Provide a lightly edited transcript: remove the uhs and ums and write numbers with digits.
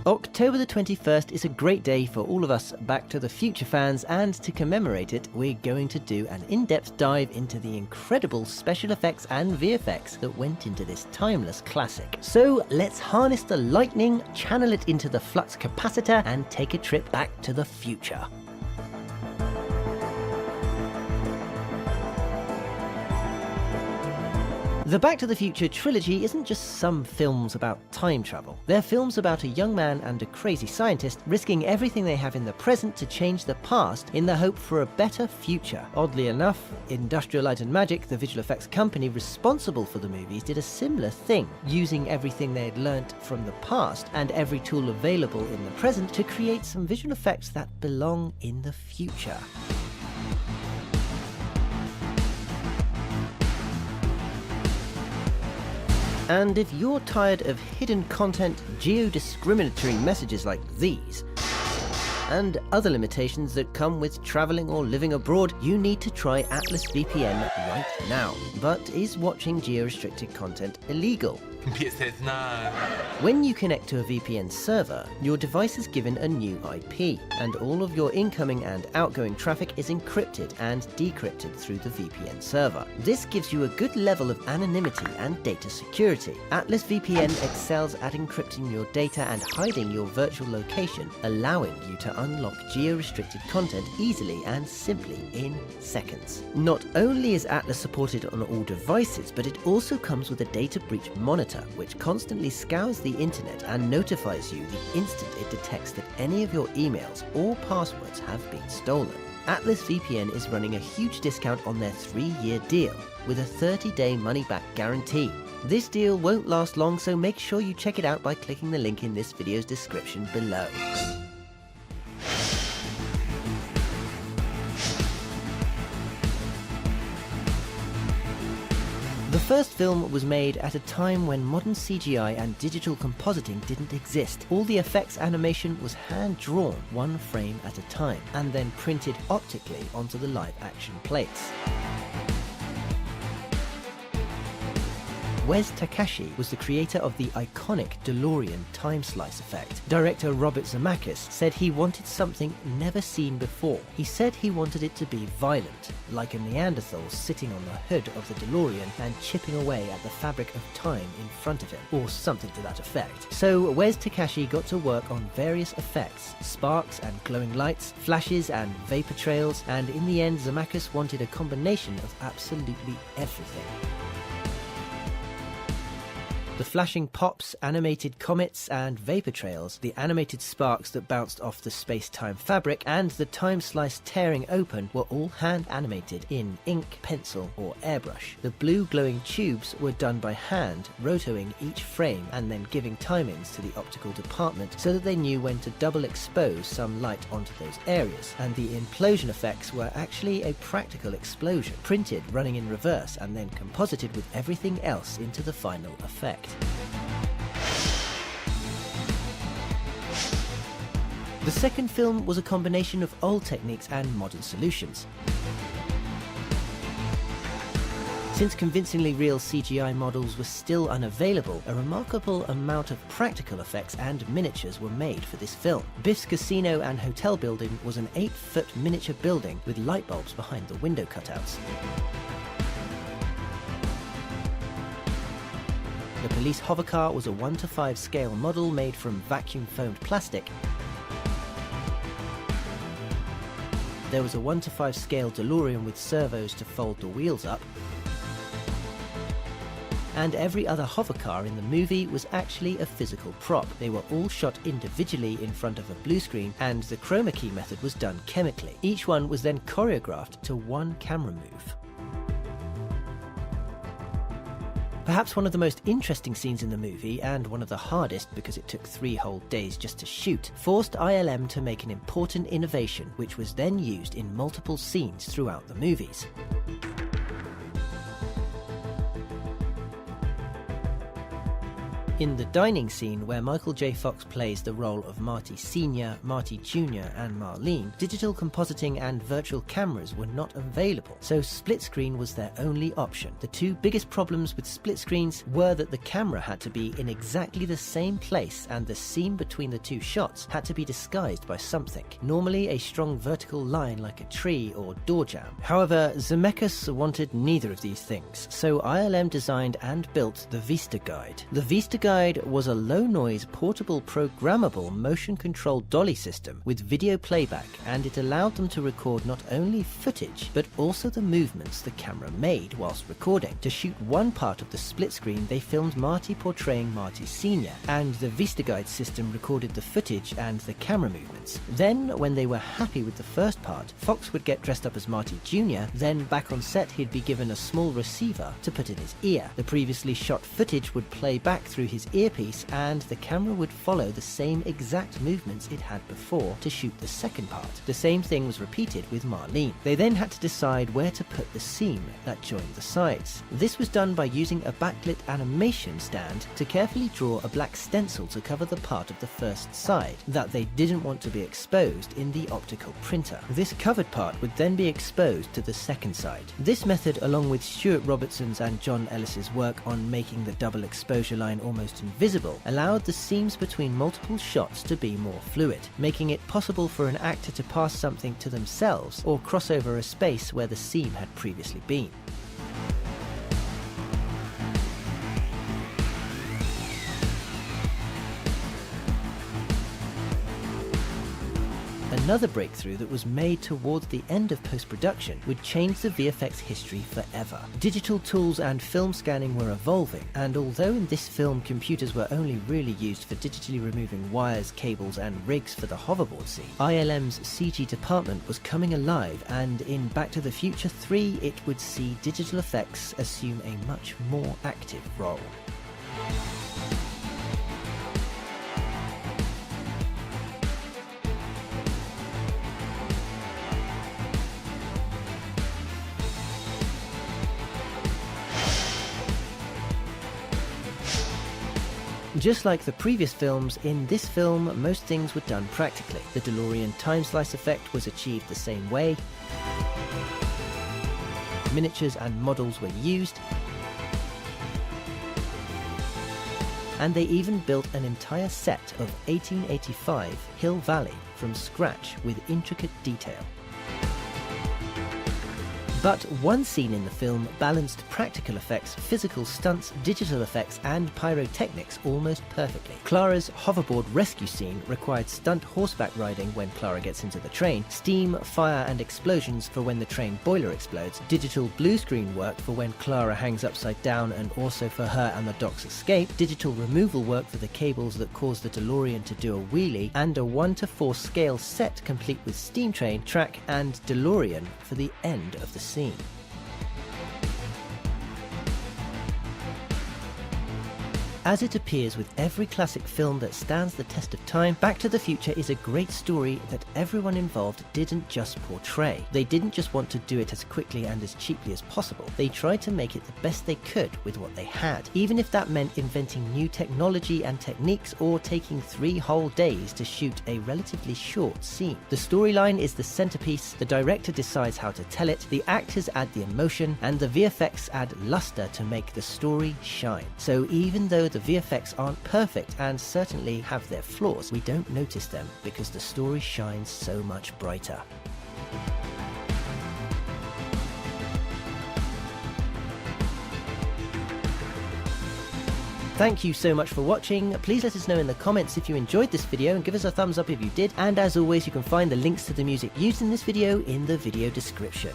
October the 21st is a great day for all of us Back to the Future fans, and to commemorate it, we're going to do an in-depth dive into the incredible special effects and VFX that went into this timeless classic. So let's harness the lightning, channel it into the Flux Capacitor, and take a trip back to the future. The Back to the Future trilogy isn't just some films about time travel. They're films about a young man and a crazy scientist risking everything they have in the present to change the past in the hope for a better future. Oddly enough, Industrial Light and Magic, the visual effects company responsible for the movies, did a similar thing, using everything they had learnt from the past and every tool available in the present to create some visual effects that belong in the future. And if you're tired of hidden content, geo-discriminatory messages like these, and other limitations that come with traveling or living abroad, you need to try Atlas VPN right now. But is watching geo-restricted content illegal? It says no. When you connect to a VPN server, your device is given a new IP, and all of your incoming and outgoing traffic is encrypted and decrypted through the VPN server. This gives you a good level of anonymity and data security. Atlas VPN excels at encrypting your data and hiding your virtual location, allowing you to unlock geo-restricted content easily and simply in seconds. Not only is Atlas supported on all devices, but it also comes with a data breach monitor, which constantly scours the internet and notifies you the instant it detects that any of your emails or passwords have been stolen. Atlas VPN is running a huge discount on their 3-year deal with a 30-day money-back guarantee. This deal won't last long, so make sure you check it out by clicking the link in this video's description below. The first film was made at a time when modern CGI and digital compositing didn't exist. All the effects animation was hand-drawn, one frame at a time, and then printed optically onto the live-action plates. Wes Takahashi was the creator of the iconic DeLorean time slice effect. Director Robert Zemeckis said he wanted something never seen before. He said he wanted it to be violent, like a Neanderthal sitting on the hood of the DeLorean and chipping away at the fabric of time in front of him, or something to that effect. So Wes Takahashi got to work on various effects, sparks and glowing lights, flashes and vapor trails, and in the end Zemeckis wanted a combination of absolutely everything. The flashing pops, animated comets and vapor trails, the animated sparks that bounced off the space-time fabric, and the time slice tearing open were all hand animated in ink, pencil or airbrush. The blue glowing tubes were done by hand, rotoing each frame and then giving timings to the optical department so that they knew when to double expose some light onto those areas. And the implosion effects were actually a practical explosion, printed running in reverse and then composited with everything else into the final effect. The second film was a combination of old techniques and modern solutions. Since convincingly real CGI models were still unavailable, a remarkable amount of practical effects and miniatures were made for this film. Biff's casino and hotel building was an 8-foot miniature building with light bulbs behind the window cutouts. The police hovercar was a 1:5 scale model made from vacuum-foamed plastic. There was a 1:5 scale DeLorean with servos to fold the wheels up. And every other hovercar in the movie was actually a physical prop. They were all shot individually in front of a blue screen, and the chroma key method was done chemically. Each one was then choreographed to one camera move. Perhaps one of the most interesting scenes in the movie, and one of the hardest because it took 3 whole days just to shoot, forced ILM to make an important innovation which was then used in multiple scenes throughout the movies. In the dining scene, where Michael J. Fox plays the role of Marty Sr., Marty Jr. and Marlene, digital compositing and virtual cameras were not available, so split screen was their only option. The two biggest problems with split screens were that the camera had to be in exactly the same place and the seam between the two shots had to be disguised by something, normally a strong vertical line like a tree or door jamb. However, Zemeckis wanted neither of these things, so ILM designed and built the Vista Guide. The Vista Guide was a low-noise, portable, programmable, motion-controlled dolly system with video playback, and it allowed them to record not only footage, but also the movements the camera made whilst recording. To shoot one part of the split screen, they filmed Marty portraying Marty Sr., and the Vista Guide system recorded the footage and the camera movements. Then, when they were happy with the first part, Fox would get dressed up as Marty Jr., then back on set he'd be given a small receiver to put in his ear. The previously shot footage would play back through his earpiece, and the camera would follow the same exact movements it had before to shoot the second part. The same thing was repeated with Marlene. They then had to decide where to put the seam that joined the sides. This was done by using a backlit animation stand to carefully draw a black stencil to cover the part of the first side that they didn't want to be exposed in the optical printer. This covered part would then be exposed to the second side. This method, along with Stuart Robertson's and John Ellis's work on making the double exposure line almost invisible, allowed the seams between multiple shots to be more fluid, making it possible for an actor to pass something to themselves or cross over a space where the seam had previously been. Another breakthrough that was made towards the end of post-production would change the VFX history forever. Digital tools and film scanning were evolving, and although in this film computers were only really used for digitally removing wires, cables and rigs for the hoverboard scene, ILM's CG department was coming alive, and in Back to the Future 3 it would see digital effects assume a much more active role. Just like the previous films, in this film most things were done practically. The DeLorean time slice effect was achieved the same way, miniatures and models were used, and they even built an entire set of 1885 Hill Valley from scratch with intricate detail. But one scene in the film balanced practical effects, physical stunts, digital effects and pyrotechnics almost perfectly. Clara's hoverboard rescue scene required stunt horseback riding when Clara gets into the train, steam, fire and explosions for when the train boiler explodes, digital blue screen work for when Clara hangs upside down and also for her and the Doc's escape, digital removal work for the cables that cause the DeLorean to do a wheelie, and a 1:4 scale set complete with steam train, track and DeLorean for the end of the scene. As it appears with every classic film that stands the test of time, Back to the Future is a great story that everyone involved didn't just portray. They didn't just want to do it as quickly and as cheaply as possible. They tried to make it the best they could with what they had, even if that meant inventing new technology and techniques or taking 3 whole days to shoot a relatively short scene. The storyline is the centerpiece, the director decides how to tell it, the actors add the emotion, and the VFX add luster to make the story shine. So even though the VFX aren't perfect and certainly have their flaws, we don't notice them because the story shines so much brighter. Thank you so much for watching. Please let us know in the comments if you enjoyed this video and give us a thumbs up if you did, and as always you can find the links to the music used in this video in the video description.